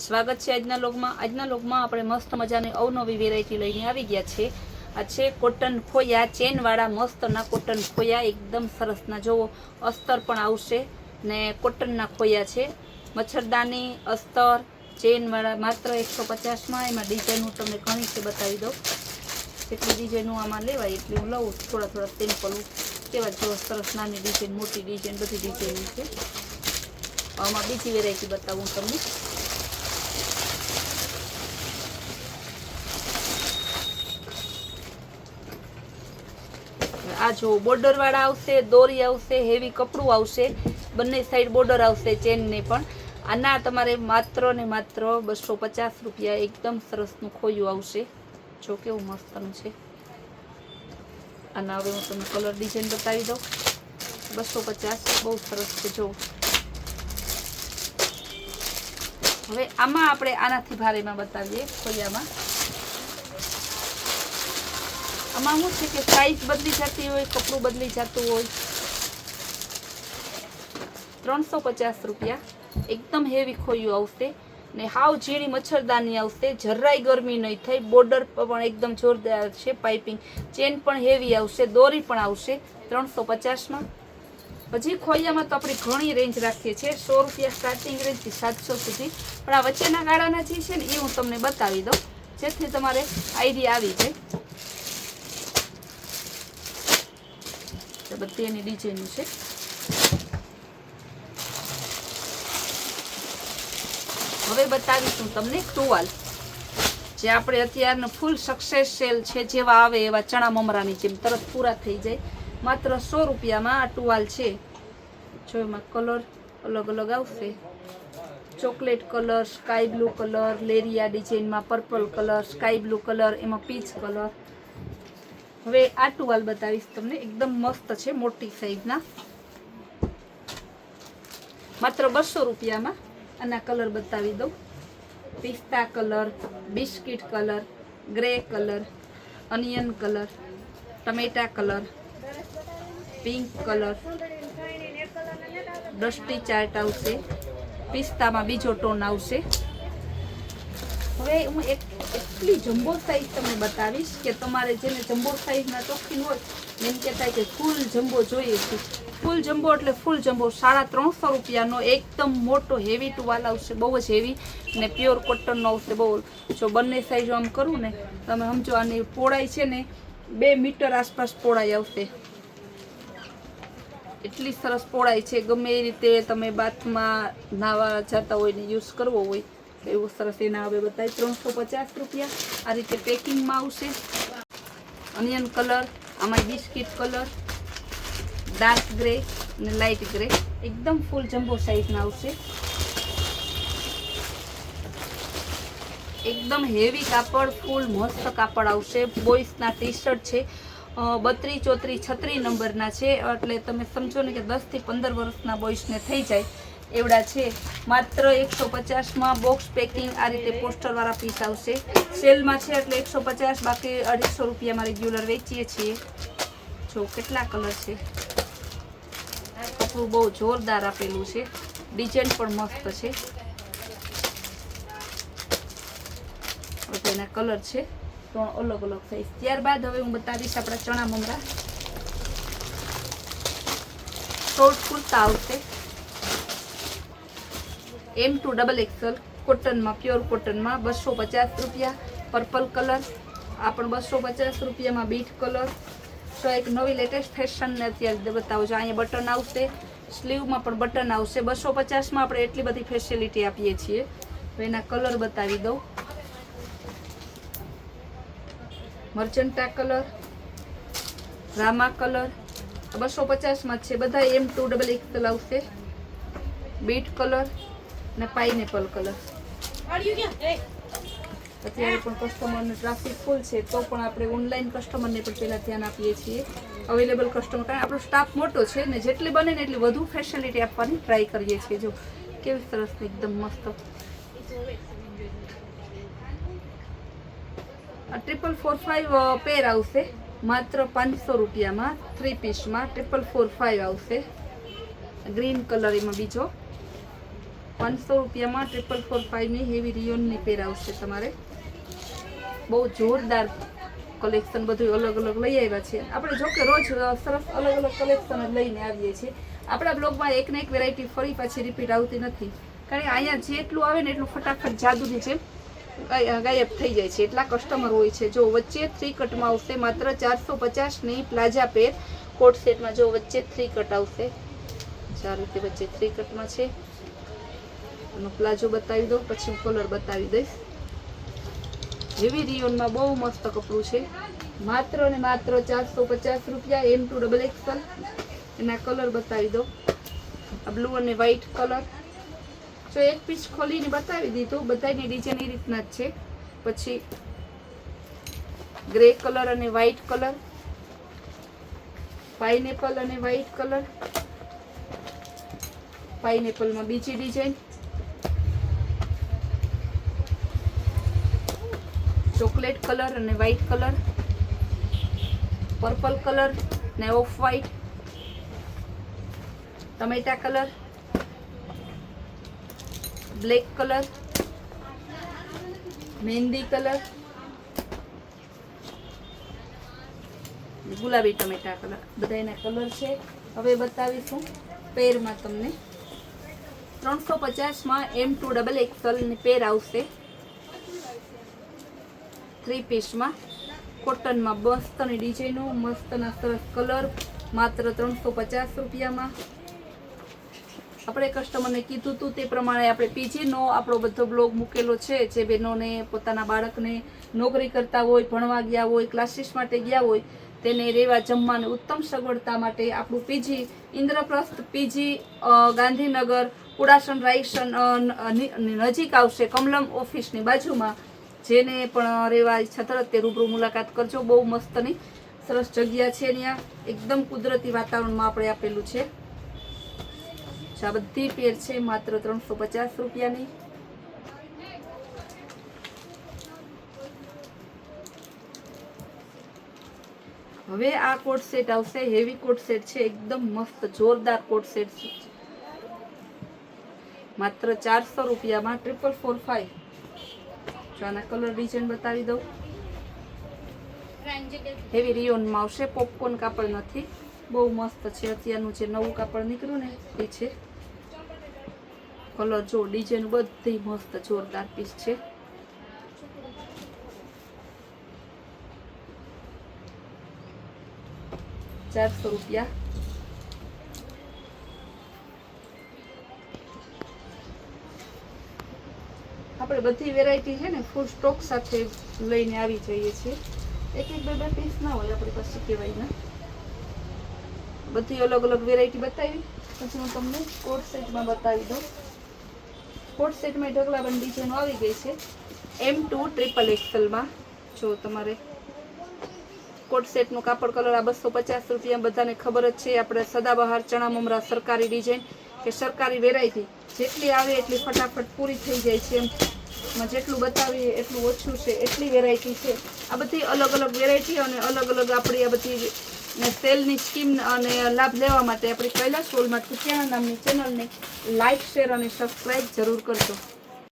સ્વાગત છે આજના લોગમાં આપણે મસ્ત મજાની અવનવી વેરાયટી લઈને આવી ગયા છે। આ છે કોટન ખોયા, ચેનવાળા મસ્તના કોટન ખોયા, એકદમ સરસના જોવો, અસ્તર પણ આવશે ને કોટનના ખોયા છે। મચ્છરદાની, અસ્તર, ચેનવાળા માત્ર 150માં। એમાં ડિઝાઇન તમને ઘણી છે, બતાવી દઉં જેટલી ડિઝાઇનો આમાં લેવાય એટલી હું લઉં, થોડા સિમ્પલ કેવા જો સરસ નાની ડિઝાઇન, મોટી ડિઝાઇન, બધી ડિઝાઇન છે। આમાં બીજી વેરાયટી બતાવું તમને। આ જો બોર્ડર વાળા આવશે, દોરી આવશે, હેવી કપડું આવશે, બંને સાઈડ બોર્ડર આવશે ચેનને પણ। આના તમારે માત્ર ને માત્ર 250 રૂપિયા। એકદમ સરસનું ખોયું આવશે, જો કેવું મસ્તનું છે। આના હવે હું તમને કલર ડિઝાઇન બતાવી દઉં। 250 બહુ સરસ છે જો। હવે આમાં આપણે આનાથી ભારેમાં બતાવીએ ખોયામાં। આમાં શું છે કે સાઈઝ બદલી જતી હોય, કપડું બદલી જતું હોય। 350 રૂપિયા। એકદમ હેવી ખોયું આવશે ને હાવ ઝીણી મચ્છરદાની આવશે, જરાય ગરમી નહીં થાય। બોર્ડર પણ એકદમ જોરદાર છે, પાઇપિંગ, ચેન પણ હેવી આવશે, દોરી પણ આવશે 350માં। હજી ખોયામાં તો આપણે ઘણી રેન્જ રાખીએ છીએ, 100 રૂપિયા સ્ટાર્ટિંગ રેન્જથી 700 સુધી, પણ આ વચ્ચેના ગાળાના જે છે ને એ હું તમને બતાવી દઉં જેથી તમારે આઈડિયા આવી જાય। બધી એની ડિઝાઇન છે। હવે બતાવીશું તમને ટુવાલ, જે આપણે અત્યારનો ફૂલ સક્સેસ સેલ છે, જેવા આવે એવા ચણા મમરાની જેમ તરત પૂરા થઈ જાય। માત્ર 100 રૂપિયામાં આ ટુવાલ છે। જો એમાં કલર અલગ અલગ આવશે, chocolate colour, sky blue colour, લેરિયા ડિઝાઇનમાં purple colour, sky blue colour, એમાં પીચ કલર। હવે આ ટુવાલ બતાવીશ તમને, એકદમ મસ્ત છે, મોટી સાઈઝના, માત્ર 200 રૂપિયામાં। આના કલર બતાવી દઉં, પિસ્તા colour, biscuit colour, grey colour, onion colour, ટમેટા colour, pink colour, dusty chart આવશે, પિસ્તામાં બીજો ટોન આવશે। હવે હું એટલી જમ્બો સાઈઝ તમને બતાવીશ કે તમારે જેને જમ્બો સાઈઝના શોખીન હોય એમ કહેતા કે ફૂલ જમ્બો જોઈએ છે। ફૂલ જમ્બો એટલે ફૂલ જમ્બો 350 રૂપિયાનો એકદમ મોટો હેવી ટુવાલ આવશે, બહુ જ હેવી ને પ્યોર કોટનનો આવશે બહુ। જો બંને સાઈઝ આમ કરું ને તમે સમજો, આની પહોળાઈ છે ને 2 મીટર આસપાસ પહોળાઈ આવશે, એટલી સરસ પહોળાઈ છે। ગમે એ રીતે તમે બાથમાં નાવા જતા હોય ને યુઝ કરવો હોય એવું સરસ એના હવે બતાવી 350 રૂપિયા। આ રીતે પેકિંગમાં આવશે। અનિયન કલર, આમાં બિસ્કિટ કલર, ડાર્ક ગ્રે અને લાઇટ ગ્રે, એકદમ ફૂલ જમ્બો સાઈઝના આવશે। એકદમ હેવી કાપડ, ફૂલ મસ્ત કાપડ આવશે। બોಯ್સના ટી શર્ટ છે, 32, 34, 36 નંબરના છે, એટલે તમે સમજો ને કે 10 થી 15 વર્ષના બોಯ್સને થઈ જાય એવડા છે। માત્ર 150માં બોક્સ પેકિંગ, આ રીતે પોસ્ટરવાળા પીસ આવશે। સેલમાં છે એટલે 150, બાકી 250 રૂપિયામાં રેગ્યુલર વેચીએ છીએ। જો કેટલા કલર છે, કપડું બહુ જોરદાર આપેલું છે, ડિઝાઇન પણ મસ્ત છે। એના કલર છે 3 અલગ અલગ સાઈઝ। ત્યારબાદ હવે હું બતાવીશ આપણા ચણા મમરા। શોર્ટ કુર્તા આવશે, M2 XXL કોટનમાં, પ્યોર કોટનમાં, 250 રૂપિયા। પર્પલ કલર, આ પણ 250 રૂપિયામાં। બીટ કલર, તો એક નવી લેટેસ્ટ ફેશનને અત્યારે બતાવું છું। અહીંયા બટન આવશે, સ્લીવમાં પણ બટન આવશે। 250માં આપણે એટલી બધી ફેસિલિટી આપીએ છીએ। તો એના કલર બતાવી દઉં, મર્ચન્ટા કલર, રામા કલર, 250માં છે બધા। M2 XXL આવશે, બીટ કલર ને પાઇનેપલ કલર। અત્યારે પણ કસ્ટમરને ટ્રાફિક ફૂલ છે તો પણ આપણે ઓનલાઈન કસ્ટમરને પણ પહેલાં ધ્યાન આપીએ છીએ, અવેલેબલ કસ્ટમર, કારણ આપણો સ્ટાફ મોટો છે ને જેટલી બને ને એટલી વધુ ફેસિલિટી આપવાની ટ્રાય કરીએ છીએ। જો કેવી સરસ, એકદમ મસ્ત। આ 4445 પેર આવશે, માત્ર 500 રૂપિયામાં, 3 પીસમાં 4445 આવશે। ગ્રીન કલર એમાં બીજો, 500 રૂપિયામાં 4445 ની હેવી રિયોનની પેર આવશે તમારે. બહુ જોરદાર કલેક્શન બધું અલગ અલગ લઈ આવ્યા છે આપણે. જો કે રોજ સરસ અલગ અલગ કલેક્શન જ લઈને આવીએ છીએ. આપણા બ્લોગમાં એક ને એક વેરાયટી ફરી પાછી રિપીટ આવતી નથી, કારણ કે અહીંયા જેટલું આવે ને એટલું ફટાફટ જાદુની જેમ ગાયબ થઈ જાય છે, એટલા કસ્ટમર હોય છે. જો વચ્ચે 3 કટમાં આવશે માત્ર 450 ની પ્લાઝા પેર કોટ સેટમાં. જો વચ્ચે 3 કટ આવશે, 4 રીતે વચ્ચે 3 કટમાં છે. એનો પ્લાઝો બતાવી દો, પછી હું કલર બતાવી દઈશ. હેવી રિયોનમાં બહુ મસ્ત કપડું છે, માત્ર ને માત્ર 450 રૂપિયા. M2XXL. એના કલર બતાવી દો. આ બ્લુ અને વ્હાઈટ કલર. જો એક પીસ ખોલીને બતાવી દીધું, બધાની ડિઝાઇન એ રીતના જ છે. પછી ગ્રે કલર અને વ્હાઈટ કલર, પાઇનેપલ અને વ્હાઈટ કલર, પાઇનેપલમાં બીજી ડિઝાઇન, ચોકલેટ કલર અને વ્હાઈટ કલર, પર્પલ કલર ને ઓફ વ્હાઈટ, ટમેટા કલર, બ્લેક કલર, મહેંદી કલર, ગુલાબી ટમેટા કલર. બધાના કલર છે. હવે બતાવીશું પેરમાં તમને. 350માં M2XXL ની પેર આવશે, 3 પીસમાં. કોટનમાં મસ્તની ડિઝાઇનો, મસ્તના સરસ કલર, માત્ર 350 રૂપિયામાં. આપણે કસ્ટમરને કીધું હતું તે પ્રમાણે આપણે પીજીનો આપણો બધો બ્લોગ મૂકેલો છે. જે બહેનોને પોતાના બાળકને નોકરી કરતા હોય, ભણવા ગયા હોય, ક્લાસીસ માટે ગયા હોય, તેને રહેવા જમવાની ઉત્તમ સગવડતા માટે આપણું પીજી ઇન્દ્રપ્રસ્થ પીજી ગાંધીનગર કુડાસન રાઈસ નજીક આવશે, કમલમ ઓફિસની બાજુમાં. જેને પણ રહેવા ઈચ્છા તરત તે રૂબરૂ મુલાકાત કરજો. બહુ મસ્તની સરસ જગ્યા છે. ત્યાં એકદમ કુદરતી વાતાવરણમાં આપણે આપેલું છે. આ બધી પેર છે માત્ર 350 રૂપિયાની. હવે આ કોટ સેટ આવશે, હેવી કોટ સેટ છે, એકદમ મસ્ત જોરદાર કોટ સેટ છે. માત્ર 400 રૂપિયામાં 4445. જો આના કલર ડિઝાઇન બતાવી દઉં. હેવી રિયોનમાં આવશે, પોપકોર્ન કાપડ નથી. બહુ મસ્ત છે. અત્યારનું જે નવું કાપડ નીકળ્યું ને એ છે. કલર જો, ડિઝાઇન બધી મસ્ત જોરદાર પીસ છે. ₹400. આપણે બધી વેરાયટી છે ને ફૂલ સ્ટોક સાથે લઈને આવી જઈએ છીએ. એક બે પીસ ના હોય આપણી પાસે, કહેવાય ને. બધી અલગ અલગ વેરાયટી બતાવી. પછી હું તમને કોટ સેટમાં બતાવી દઉં. કોટ સેટમાં ઢગલાબંધ ડિઝાઇનો આવી ગઈ છે M2XXLમાં. જો તમારે કોટ સેટનું કાપડ કલર આ 250 રૂપિયા. બધાને ખબર જ છે આપણે સદાબહાર ચણા મમરા સરકારી ડિઝાઇન કે સરકારી વેરાયટી જેટલી આવે એટલી ફટાફટ પૂરી થઈ જાય છે. એમાં જેટલું બતાવીએ એટલું ઓછું છે, એટલી વેરાયટી છે. આ બધી અલગ અલગ વેરાયટી અને અલગ અલગ આપણી આ બધી સેલની સ્કીમ અને લાભ લેવા માટે આપણી કૈલાસ વોલમાર્ટ કુતિયાણા નામની ચેનલને લાઇક, શેર અને સબસ્ક્રાઈબ જરૂર કરજો.